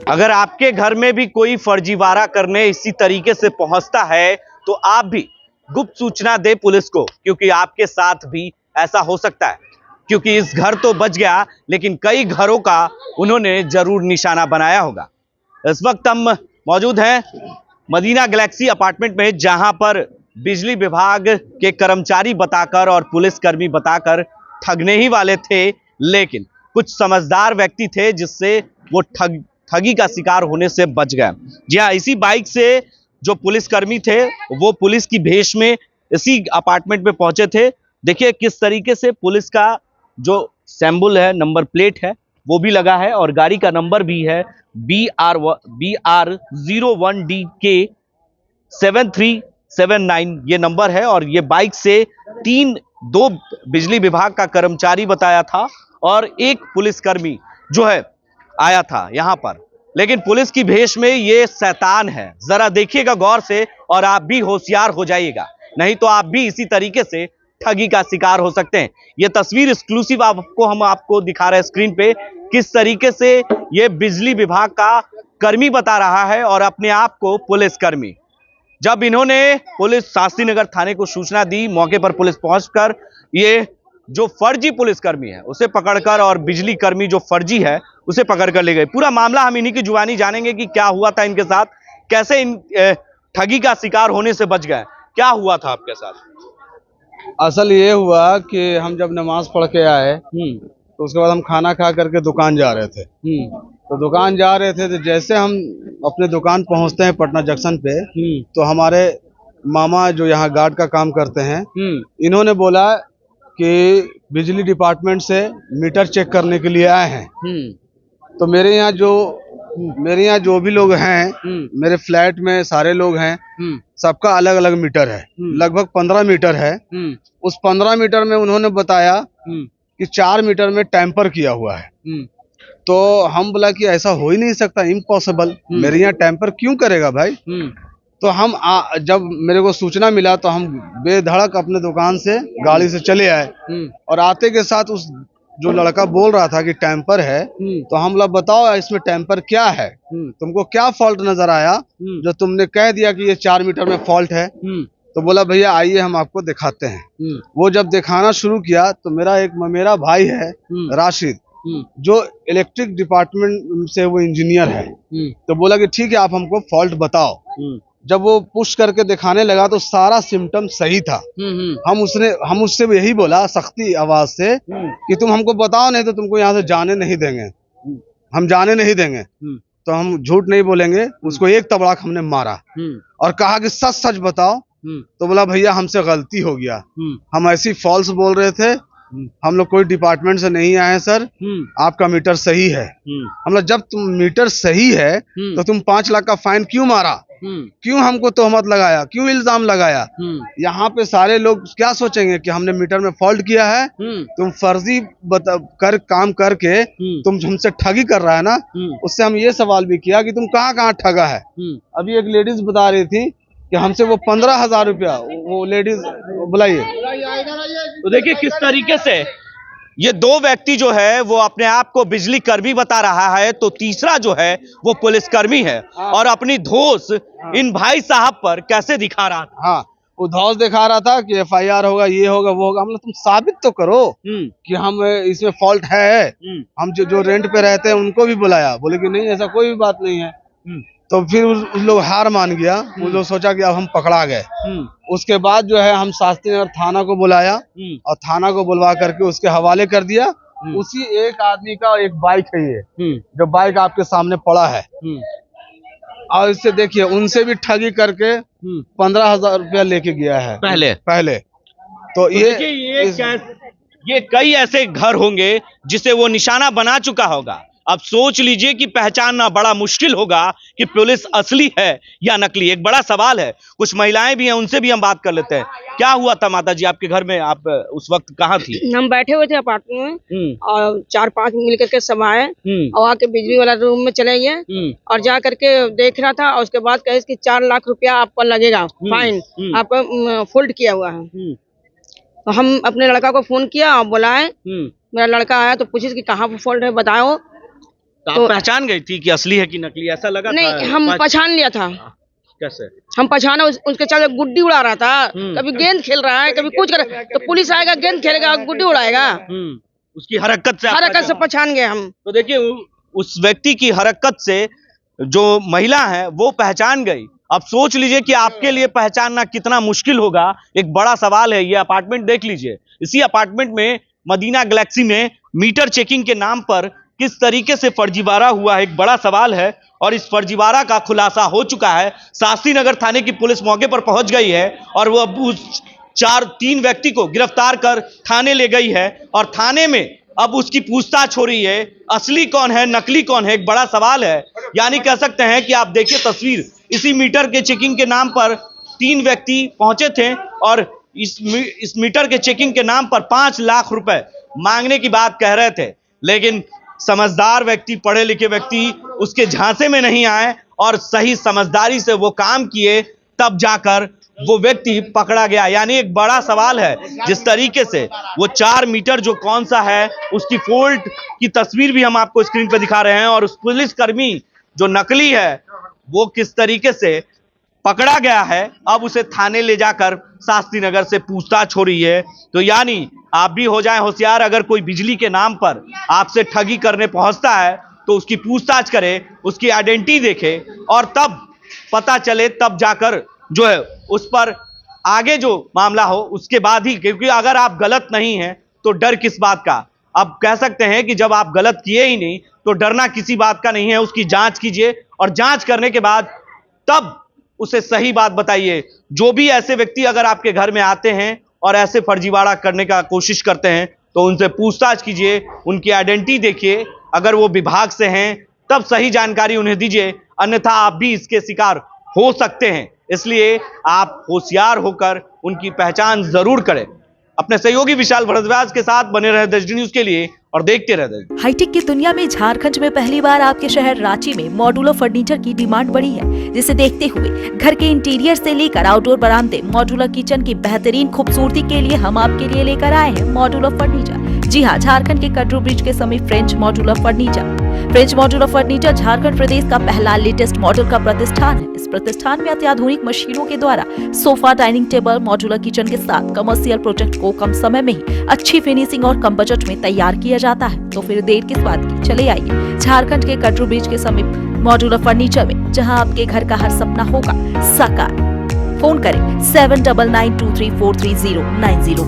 अगर आपके घर में भी कोई फर्जीवाड़ा करने इसी तरीके से पहुंचता है तो आप भी गुप्त सूचना दे पुलिस को, क्योंकि आपके साथ भी ऐसा हो सकता है। क्योंकि इस घर तो बच गया, लेकिन कई घरों का उन्होंने जरूर निशाना बनाया होगा। इस वक्त हम मौजूद हैं मदीना गैलेक्सी अपार्टमेंट में, जहां पर बिजली विभाग के कर्मचारी बताकर और पुलिसकर्मी बताकर ठगने ही वाले थे, लेकिन कुछ समझदार व्यक्ति थे जिससे वो ठगी का शिकार होने से बच गए। जी हाँ, इसी बाइक से जो पुलिसकर्मी थे वो पुलिस की भेष में इसी अपार्टमेंट में पहुंचे थे। देखिए किस तरीके से पुलिस का जो सिंबल है, नंबर प्लेट है, वो भी लगा है और गाड़ी का नंबर भी है BR01DK 7379 ये नंबर है। और ये बाइक से दो बिजली विभाग का कर्मचारी बताया था और एक पुलिसकर्मी जो है आया था यहां पर। लेकिन पुलिस की भेष में ये शैतान है, जरा देखिएगा गौर से और आप भी होशियार हो जाइएगा, नहीं तो आप भी इसी तरीके से ठगी का शिकार हो सकते हैं। ये तस्वीर एक्सक्लूसिव हम आपको दिखा रहे हैं स्क्रीन पे, किस तरीके से ये बिजली विभाग का कर्मी बता रहा है और अपने आप को पुलिसकर्मी। जब इन्होंने पुलिस शास्त्री नगर थाने को सूचना दी, मौके पर पुलिस पहुंचकर ये जो फर्जी पुलिसकर्मी है उसे पकड़कर और बिजली कर्मी जो फर्जी है उसे पकड़कर ले गए। पूरा मामला हम इन्हीं की जुबानी जानेंगे कि क्या हुआ था इनके साथ, कैसे इन ठगी का शिकार होने से बच गए। क्या हुआ था आपके साथ? असल ये हुआ कि हम जब नमाज पढ़ के आए तो उसके बाद हम खाना खा करके दुकान जा रहे थे। तो दुकान जा रहे थे तो जैसे हम अपने दुकान पहुंचते हैं पटना जंक्शन पे, तो हमारे मामा जो यहाँ गार्ड का काम करते हैं, इन्होंने बोला कि बिजली डिपार्टमेंट से मीटर चेक करने के लिए आए हैं। तो मेरे यहाँ जो भी लोग हैं, मेरे फ्लैट में सारे लोग हैं, सबका अलग अलग मीटर है, लगभग 15 मीटर है। उस 15 मीटर में उन्होंने बताया कि 4 मीटर में टेम्पर किया हुआ है। तो हम बोला कि ऐसा हो ही नहीं सकता, इम्पॉसिबल, मेरे यहाँ टेम्पर क्यों करेगा भाई। तो हम जब मेरे को सूचना मिला तो हम बेधड़क अपने दुकान से गाड़ी से चले आए और आते के साथ उस जो लड़का बोल रहा था कि टेम्पर है, तो हम लोग बताओ इसमें टेम्पर क्या है, तुमको क्या फॉल्ट नजर आया जो तुमने कह दिया कि ये 4 मीटर में फॉल्ट है। तो बोला भैया आइए हम आपको दिखाते हैं। वो जब दिखाना शुरू किया तो मेरा भाई है राशिद, जो इलेक्ट्रिक डिपार्टमेंट से वो इंजीनियर है, तो बोला कि ठीक है आप हमको फॉल्ट बताओ। जब वो पुश करके दिखाने लगा तो सारा सिम्टम सही था। हम उससे यही बोला सख्ती आवाज से कि तुम हमको बताओ, नहीं तो तुमको यहाँ से जाने नहीं देंगे, हम जाने नहीं देंगे। तो हम झूठ नहीं बोलेंगे। उसको एक तबड़ाक हमने मारा और कहा कि सच सच बताओ। तो बोला भैया हमसे गलती हो गया, हम ऐसी फॉल्स बोल रहे थे, हम लोग कोई डिपार्टमेंट से नहीं आए सर, आपका मीटर सही है। हम लोग जब तुम मीटर सही है तो तुम 5 लाख का फाइन क्यों मारा, क्यों हमको तोहमत लगाया, क्यों इल्जाम लगाया। यहाँ पे सारे लोग क्या सोचेंगे कि हमने मीटर में फॉल्ट किया है, तुम फर्जी काम करके तुम हमसे ठगी कर रहा है ना। उससे हम ये सवाल भी किया कि तुम कहाँ कहाँ ठगा है। अभी एक लेडीज बता रही थी कि हमसे वो 15,000 रुपया, वो लेडीज बुलाइए। तो देखिए किस तरीके से ये दो व्यक्ति जो है वो अपने आप को बिजली कर्मी बता रहा है, तो तीसरा जो है वो पुलिसकर्मी है और अपनी धौंस इन भाई साहब पर कैसे दिखा रहा था। हाँ, वो धौंस दिखा रहा था कि FIR होगा, ये होगा, वो होगा। हम लोग तुम साबित तो करो कि हम इसमें फॉल्ट है। हम जो रेंट पे रहते हैं उनको भी बुलाया, बोले कि नहीं ऐसा कोई भी बात नहीं है। तो फिर उस लोग हार मान गया, वो लोग सोचा कि अब हम पकड़ा गए। उसके बाद जो है हम शास्त्री नगर थाना को बुलाया और थाना को बुलवा करके उसके हवाले कर दिया। उसी एक आदमी का एक बाइक है, ये जो बाइक आपके सामने पड़ा है। और इससे देखिए उनसे भी ठगी करके 15,000 रुपया लेके गया है पहले। तो ये कई ऐसे घर होंगे जिसे वो निशाना बना चुका होगा। अब सोच लीजिए कि पहचानना बड़ा मुश्किल होगा कि पुलिस असली है या नकली। एक बड़ा सवाल है। कुछ महिलाएं भी हैं, उनसे भी हम बात कर लेते हैं। क्या हुआ था माता जी आपके घर में, आप उस वक्त कहाँ थी? हम बैठे हुए थे अपार्टमेंट में और 4-5 मिल करके सब आए और आके बिजली वाला रूम में चले गए और जा करके देख रहा था। और उसके बाद कहे कि 4 लाख रुपया आपका लगेगा फाइन, आपका फोल्ड किया हुआ है। तो हम अपने लड़का को फोन किया और बुलाए, मेरा लड़का आया तो पूछे कि कहाँ फोल्ड है बताओ। तो आप पहचान गई थी कि असली है कि नकली, ऐसा लगा नहीं, था? हम पहचान लिया था। कैसे? हम पहचाना, उसके चल गुड्डी उड़ा रहा था, कभी गेंद खेल रहा है, कभी कुछ कर, तो पुलिस आएगा, गेंद खेलेगा, गुड्डी उड़ाएगा। उसकी हरकत से पहचान गए हम। तो देखिए उस व्यक्ति की हरकत से जो महिला है वो पहचान गई। अब सोच लीजिए कि आपके लिए पहचानना कितना मुश्किल होगा, एक बड़ा सवाल है। ये अपार्टमेंट देख लीजिए, इसी अपार्टमेंट में मदीना गैलेक्सी में मीटर चेकिंग के नाम पर किस तरीके से फर्जीवाड़ा हुआ है, एक बड़ा सवाल है। और इस फर्जीवाड़ा का खुलासा हो चुका है। शास्त्री नगर थाने की पुलिस मौके पर पहुंच गई है और वो अब उस 3 व्यक्ति को गिरफ्तार कर थाने ले गई है और थाने में अब उसकी पूछताछ हो रही है। असली कौन है, नकली कौन है, एक बड़ा सवाल है। यानी कह सकते हैं कि आप देखिए तस्वीर, इसी मीटर के चेकिंग के नाम पर 3 व्यक्ति पहुंचे थे और इस मीटर के चेकिंग के नाम पर 5 लाख रुपए मांगने की बात कह रहे थे, लेकिन समझदार व्यक्ति, पढ़े लिखे व्यक्ति उसके झांसे में नहीं आए और सही समझदारी से वो काम किए, तब जाकर वो व्यक्ति पकड़ा गया। यानी एक बड़ा सवाल है। जिस तरीके से वो 4 मीटर जो कौन सा है, उसकी फोल्ट की तस्वीर भी हम आपको स्क्रीन पर दिखा रहे हैं और उस पुलिसकर्मी जो नकली है वो किस तरीके से पकड़ा गया है। अब उसे थाने ले जाकर शास्त्री नगर से पूछताछ हो रही है। तो यानी आप भी हो जाएं होशियार, अगर कोई बिजली के नाम पर आपसे ठगी करने पहुंचता है तो उसकी पूछताछ करें, उसकी आइडेंटिटी देखें और तब पता चले, तब जाकर जो है उस पर आगे जो मामला हो उसके बाद ही, क्योंकि अगर आप गलत नहीं हैं तो डर किस बात का। अब कह सकते हैं कि जब आप गलत किए ही नहीं तो डरना किसी बात का नहीं है। उसकी जांच कीजिए और जांच करने के बाद तब उसे सही बात बताइए। जो भी ऐसे व्यक्ति अगर आपके घर में आते हैं और ऐसे फर्जीवाड़ा करने का कोशिश करते हैं तो उनसे पूछताछ कीजिए, उनकी आइडेंटिटी देखिए, अगर वो विभाग से हैं तब सही जानकारी उन्हें दीजिए, अन्यथा आप भी इसके शिकार हो सकते हैं। इसलिए आप होशियार होकर उनकी पहचान जरूर करें। अपने सहयोगी विशाल भारद्वाज के साथ बने रहे दशडी न्यूज के लिए और देखते रहे। हाईटेक की दुनिया में झारखंड में पहली बार आपके शहर रांची में मॉड्यूलर फर्नीचर की डिमांड बढ़ी है, जिसे देखते हुए घर के इंटीरियर से लेकर आउटडोर बरामदे, मॉड्यूलर किचन की बेहतरीन खूबसूरती के लिए हम आपके लिए लेकर आए हैं मॉड्यूलर फर्नीचर। जी हाँ, झारखंड के कटरू ब्रिज के समीप French modular furniture. French modular furniture Jharkhand प्रदेश का पहला लेटेस्ट मॉडल का प्रतिष्ठान है। इस प्रतिष्ठान में अत्याधुनिक मशीनों के द्वारा sofa, dining table, modular kitchen के साथ कमर्शियल प्रोजेक्ट को कम समय में ही अच्छी फिनिशिंग और कम बजट में तैयार किया जाता है। तो फिर देर किस बात की, चले आइए झारखंड के कटरू ब्रिज के समीप मॉड्यूलर फर्नीचर में, जहां आपके घर का हर सपना होगा साकार। फोन करें 7992343090।